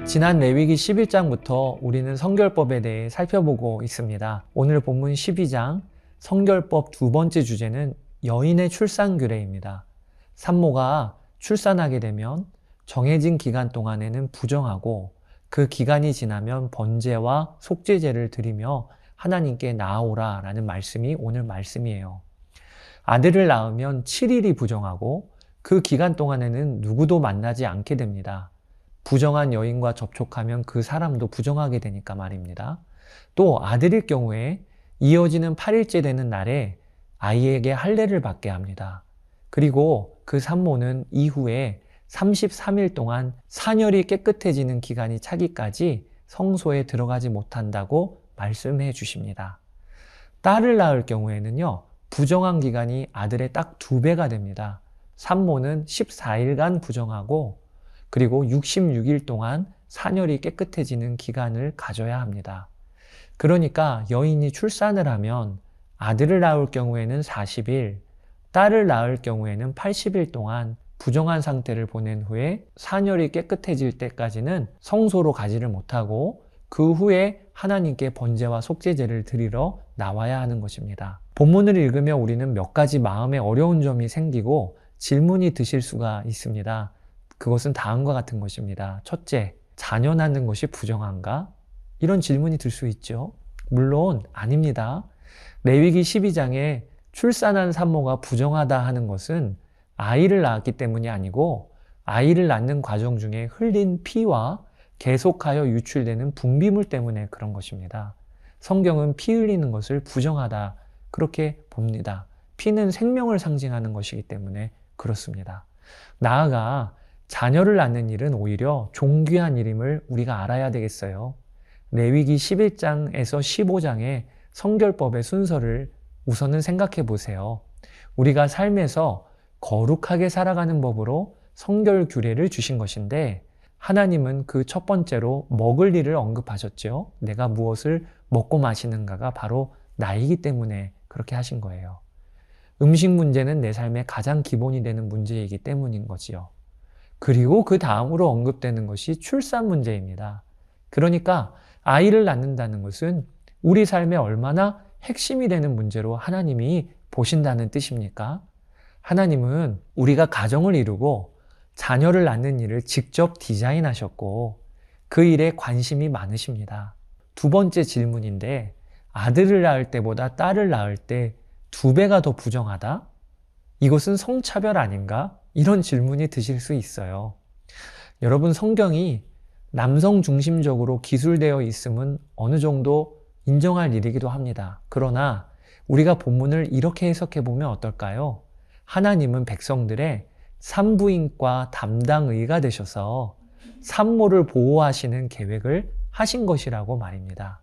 지난 레위기 11장부터 우리는 성결법에 대해 살펴보고 있습니다. 오늘 본문 12장 성결법 두 번째 주제는 여인의 출산 규례입니다. 산모가 출산하게 되면 정해진 기간 동안에는 부정하고 그 기간이 지나면 번제와 속죄제를 드리며 하나님께 나아오라 라는 말씀이 오늘 말씀이에요. 아들을 낳으면 7일이 부정하고 그 기간 동안에는 누구도 만나지 않게 됩니다. 부정한 여인과 접촉하면 그 사람도 부정하게 되니까 말입니다. 또 아들일 경우에 이어지는 8일째 되는 날에 아이에게 할례를 받게 합니다. 그리고 그 산모는 이후에 33일 동안 산열이 깨끗해지는 기간이 차기까지 성소에 들어가지 못한다고 말씀해 주십니다. 딸을 낳을 경우에는요, 부정한 기간이 아들의 딱 2배가 됩니다. 산모는 14일간 부정하고 그리고 66일 동안 산열이 깨끗해지는 기간을 가져야 합니다. 그러니까 여인이 출산을 하면 아들을 낳을 경우에는 40일, 딸을 낳을 경우에는 80일 동안 부정한 상태를 보낸 후에 산열이 깨끗해질 때까지는 성소로 가지를 못하고 그 후에 하나님께 번제와 속죄제를 드리러 나와야 하는 것입니다. 본문을 읽으며 우리는 몇 가지 마음에 어려운 점이 생기고 질문이 드실 수가 있습니다. 그것은 다음과 같은 것입니다. 첫째, 자녀 낳는 것이 부정한가? 이런 질문이 들 수 있죠. 물론 아닙니다. 레위기 12장에 출산한 산모가 부정하다 하는 것은 아이를 낳았기 때문이 아니고 아이를 낳는 과정 중에 흘린 피와 계속하여 유출되는 분비물 때문에 그런 것입니다. 성경은 피 흘리는 것을 부정하다 그렇게 봅니다. 피는 생명을 상징하는 것이기 때문에 그렇습니다. 나아가 자녀를 낳는 일은 오히려 존귀한 일임을 우리가 알아야 되겠어요. 레위기 11장에서 15장의 성결법의 순서를 우선은 생각해 보세요. 우리가 삶에서 거룩하게 살아가는 법으로 성결 규례를 주신 것인데 하나님은 그 첫 번째로 먹을 일을 언급하셨죠. 내가 무엇을 먹고 마시는가가 바로 나이기 때문에 그렇게 하신 거예요. 음식 문제는 내 삶의 가장 기본이 되는 문제이기 때문인 거지요. 그리고 그 다음으로 언급되는 것이 출산 문제입니다. 그러니까 아이를 낳는다는 것은 우리 삶에 얼마나 핵심이 되는 문제로 하나님이 보신다는 뜻입니까? 하나님은 우리가 가정을 이루고 자녀를 낳는 일을 직접 디자인하셨고 그 일에 관심이 많으십니다. 두 번째 질문인데 아들을 낳을 때보다 딸을 낳을 때 2배가 더 부정하다? 이것은 성차별 아닌가? 이런 질문이 드실 수 있어요. 여러분, 성경이 남성 중심적으로 기술되어 있음은 어느 정도 인정할 일이기도 합니다. 그러나 우리가 본문을 이렇게 해석해 보면 어떨까요? 하나님은 백성들의 산부인과 담당의가 되셔서 산모를 보호하시는 계획을 하신 것이라고 말입니다.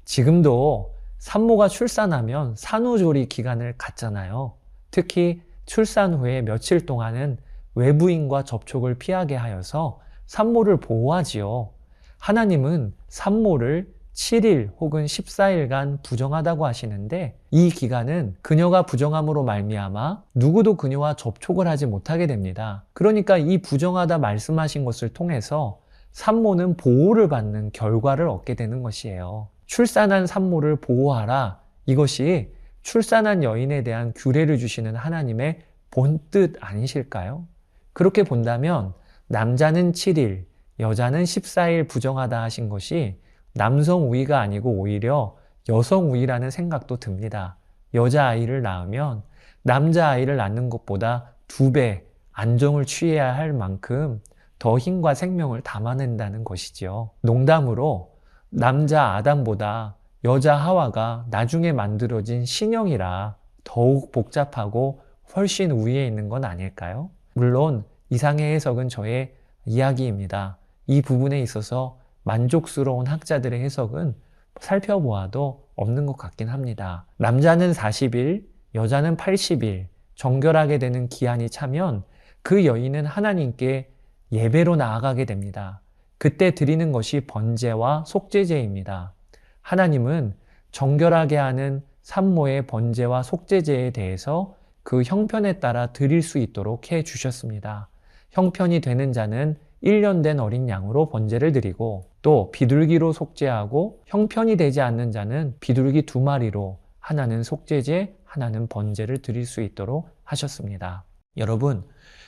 지금도 산모가 출산하면 산후조리 기간을 갖잖아요. 특히 출산 후에 며칠 동안은 외부인과 접촉을 피하게 하여서 산모를 보호하지요. 하나님은 산모를 7일 혹은 14일간 부정하다고 하시는데 이 기간은 그녀가 부정함으로 말미암아 누구도 그녀와 접촉을 하지 못하게 됩니다. 그러니까 이 부정하다 말씀하신 것을 통해서 산모는 보호를 받는 결과를 얻게 되는 것이에요. 출산한 산모를 보호하라. 이것이 출산한 여인에 대한 규례를 주시는 하나님의 본뜻 아니실까요? 그렇게 본다면 남자는 7일, 여자는 14일 부정하다 하신 것이 남성 우위가 아니고 오히려 여성 우위라는 생각도 듭니다. 여자아이를 낳으면 남자아이를 낳는 것보다 2배 안정을 취해야 할 만큼 더 힘과 생명을 담아낸다는 것이죠. 농담으로 남자 아담보다 여자 하와가 나중에 만들어진 신형이라 더욱 복잡하고 훨씬 우위에 있는 건 아닐까요? 물론 이상의 해석은 저의 이야기입니다. 이 부분에 있어서 만족스러운 학자들의 해석은 살펴보아도 없는 것 같긴 합니다. 남자는 40일, 여자는 80일 정결하게 되는 기한이 차면 그 여인은 하나님께 예배로 나아가게 됩니다. 그때 드리는 것이 번제와 속죄제입니다. 하나님은 정결하게 하는 산모의 번제와 속죄제에 대해서 그 형편에 따라 드릴 수 있도록 해 주셨습니다. 형편이 되는 자는 1년 된 어린 양으로 번제를 드리고, 또 비둘기로 속죄하고 형편이 되지 않는 자는 비둘기 2마리로 하나는 속죄제, 하나는 번제를 드릴 수 있도록 하셨습니다. 여러분,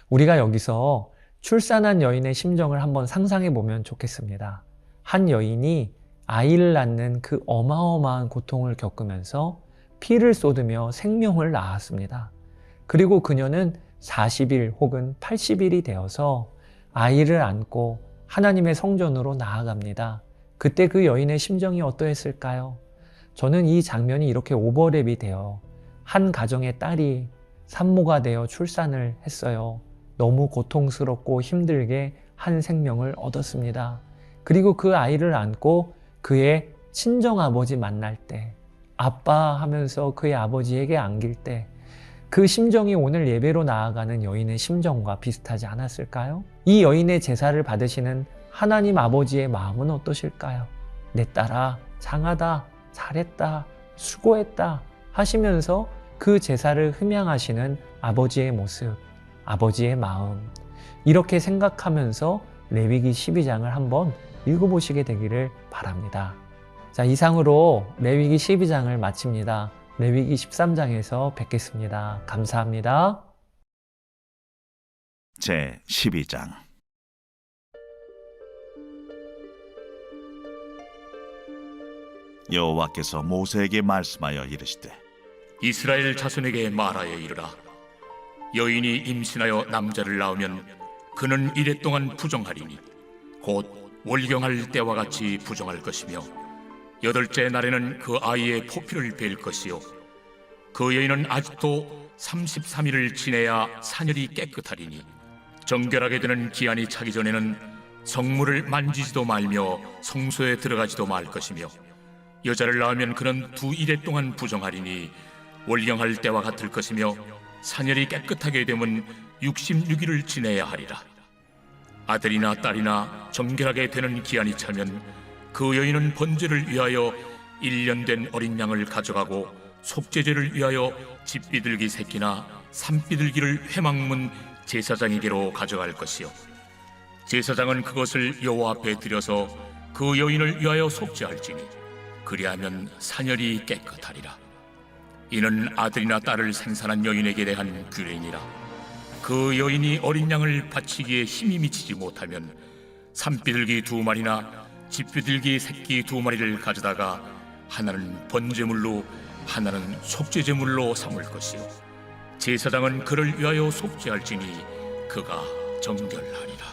우리가 여기서 출산한 여인의 심정을 한번 상상해 보면 좋겠습니다. 한 여인이 아이를 낳는 그 어마어마한 고통을 겪으면서 피를 쏟으며 생명을 낳았습니다. 그리고 그녀는 40일 혹은 80일이 되어서 아이를 안고 하나님의 성전으로 나아갑니다. 그때 그 여인의 심정이 어떠했을까요? 저는 이 장면이 이렇게 오버랩이 되어 한 가정의 딸이 산모가 되어 출산을 했어요. 너무 고통스럽고 힘들게 한 생명을 얻었습니다. 그리고 그 아이를 안고 그의 친정아버지 만날 때, 아빠 하면서 그의 아버지에게 안길 때, 그 심정이 오늘 예배로 나아가는 여인의 심정과 비슷하지 않았을까요? 이 여인의 제사를 받으시는 하나님 아버지의 마음은 어떠실까요? 내 딸아, 장하다, 잘했다, 수고했다 하시면서 그 제사를 흠양하시는 아버지의 모습, 아버지의 마음, 이렇게 생각하면서 레위기 12장을 한번 읽어보시게 되기를 바랍니다. 자, 이상으로 레위기 12장을 마칩니다. 레위기 13장에서 뵙겠습니다. 감사합니다. 제 12장. 여호와께서 모세에게 말씀하여 이르시되, 이스라엘 자손에게 말하여 이르라. 여인이 임신하여 남자를 낳으면 그는 이래 동안 부정하리니 곧 월경할 때와 같이 부정할 것이며, 8째 날에는 그 아이의 포피를 벨 것이요, 그 여인은 아직도 33일을 지내야 사녀리 깨끗하리니, 정결하게 되는 기한이 차기 전에는 성물을 만지지도 말며 성소에 들어가지도 말 것이며, 여자를 낳으면 그는 2일에 동안 부정하리니 월경할 때와 같을 것이며, 사녀리 깨끗하게 되면 66일을 지내야 하리라. 아들이나 딸이나 정결하게 되는 기한이 차면 그 여인은 번제를 위하여 1년 된 어린 양을 가져가고, 속죄제를 위하여 집비둘기 새끼나 산비둘기를 회막문 제사장에게로 가져갈 것이요, 제사장은 그것을 여호와 앞에 드려서 그 여인을 위하여 속죄할지니 그리하면 사녀리 깨끗하리라. 이는 아들이나 딸을 생산한 여인에게 대한 규례니라. 그 여인이 어린 양을 바치기에 힘이 미치지 못하면 산비둘기 2마리나 집비둘기 새끼 2마리를 가져다가 하나는 번제물로 하나는 속죄제물로 삼을 것이요, 제사장은 그를 위하여 속죄할지니 그가 정결하리라.